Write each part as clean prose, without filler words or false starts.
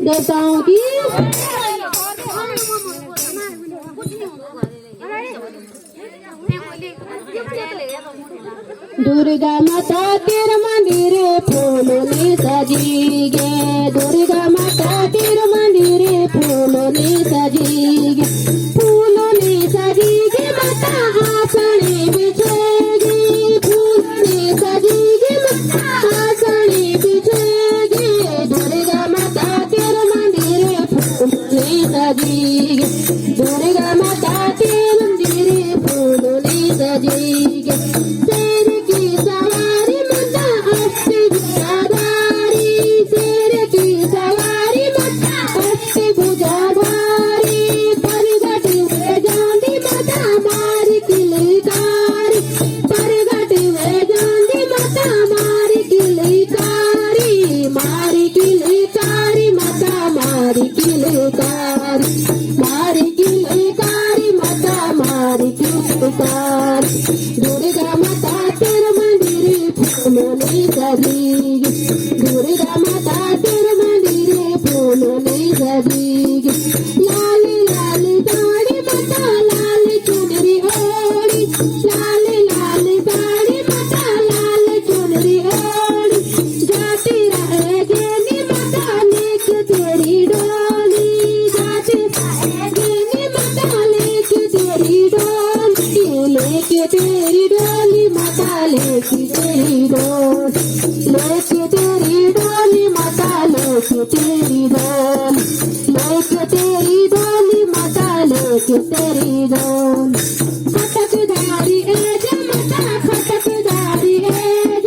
देवताओं की दुर्गा माता तेरे मंदिर फूलों ने सजी गे। दुर्गा माता तेरे मंदिर फूलों ने सजी गे। फूलों ने सजी गे माता आसनी बिछेगी। फूलों ने सजी गे माता आसनी बिछेगी। दुर्गा माता तेरे मंदिर फूलों ने सजी गे। दुर्गा माता तेरे मंदिर फूलों ने सजी गे। दुर्गा माता तेरे मंदिर फूलों ने सजी गे। दुर्गा माता तेरे मंदिर फूलों ने सजी गे। लाल लाल साड़ी माता लाल चुनरी ओढ़ी। लाल लाल साड़ी माता लाल चुनरी ओढ़ी। जाती रहेगी माता लेके तेरी डोली। जाती रहेगी माता लेके तेरी डोली। लेके तेरी डोली माता लेके तेरी डोली। लेके तेरी डोली माता लेके तेरी डोली। लेके तेरी डोली माता लेके तेरी डोली। खटकदारी एज माता खटकदारी एज।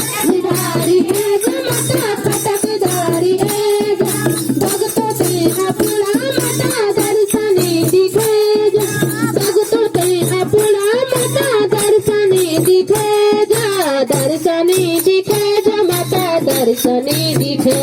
खटकदारी एज माता खटकदारी एज। भगतों तेरा पुरा माता दर्शने दिखे जा। भगतों तेरा पुरा माता दर्शने दिखे जा। दर्शने दिखे जा माता दर्शने दिखे।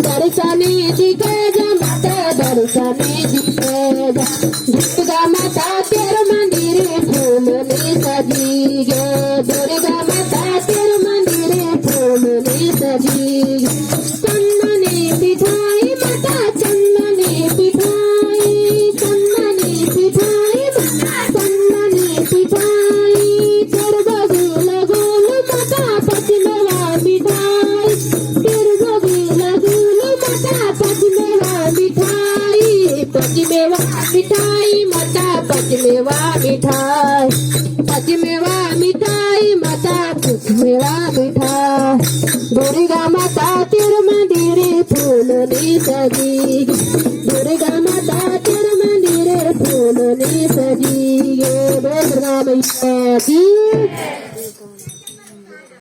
दर्शने दिखे जा माता दर्शने दिखे जा। दुर्गा माता तेरे मंदिर फूलों ने सजी गे। दुर्गा माता तेरे मंदिर फूलों ने सजी गे। चंदने बिठाई माता चंदने बिठाई। चंदने बिठाई माता चंदने बिठाई। तेरे बगल गोल माता पचमेवा बिठाई। तेरे बगल गोल माता पचमेवा बिठाई। पचमेवा मिठाई माता पचमेवा मिठाई। पचमेवा मिठाई माता पचमेवा मिठाई। दुर्गा माता तेरे मंदिर फूलों ने सजी गे। दुर्गा माता तेरे मंदिर फूलों ने सजी गे। दुर्गा मैया की